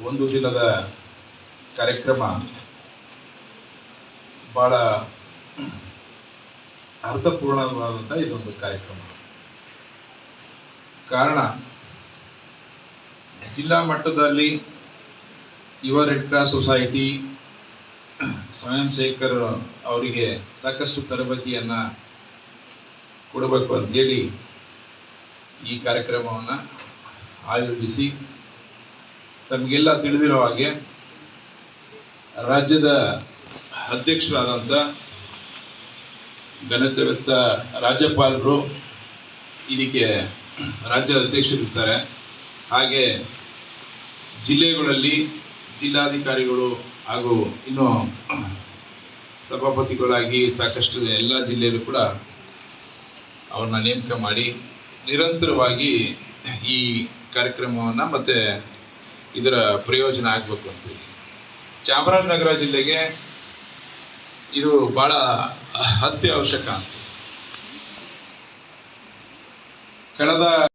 ಒಂದು ದಿನದ ಕಾರ್ಯಕ್ರಮ ಭಾಳ ಅರ್ಥಪೂರ್ಣವಾದಂಥ ಇದೊಂದು ಕಾರ್ಯಕ್ರಮ. ಕಾರಣ, ಜಿಲ್ಲಾ ಮಟ್ಟದಲ್ಲಿ ಯುವ ರೆಡ್ ಕ್ರಾಸ್ ಸೊಸೈಟಿ ಸ್ವಯಂ ಸೇವಕರು ಅವರಿಗೆ ಸಾಕಷ್ಟು ತರಬೇತಿಯನ್ನು ಕೊಡಬೇಕು ಅಂತೇಳಿ ಈ ಕಾರ್ಯಕ್ರಮವನ್ನು ಆಯೋಜಿಸಿ, ತಮಗೆಲ್ಲ ತಿಳಿದಿರೋ ಹಾಗೆ ರಾಜ್ಯದ ಅಧ್ಯಕ್ಷರಾದಂಥ ಘನತೆವೆತ್ತ ರಾಜ್ಯಪಾಲರು ಇದಕ್ಕೆ ರಾಜ್ಯದ ಅಧ್ಯಕ್ಷರಿರ್ತಾರೆ. ಹಾಗೆ ಜಿಲ್ಲೆಗಳಲ್ಲಿ ಜಿಲ್ಲಾಧಿಕಾರಿಗಳು ಹಾಗೂ ಇನ್ನು ಸಭಾಪತಿಗಳಾಗಿ ಸಾಕಷ್ಟು ಎಲ್ಲ ಜಿಲ್ಲೆಯಲ್ಲೂ ಕೂಡ ಅವ್ರನ್ನ ನೇಮಕ ಮಾಡಿ ನಿರಂತರವಾಗಿ ಈ ಕಾರ್ಯಕ್ರಮವನ್ನು ಮತ್ತು ಇದರ ಪ್ರಯೋಜನ ಆಗಬೇಕು ಅಂತೇಳಿ ಚಾಮರಾಜನಗರ ಜಿಲ್ಲೆಗೆ ಇದು ಭಾಳ ಅತ್ಯವಶ್ಯಕ. ಕಳೆದ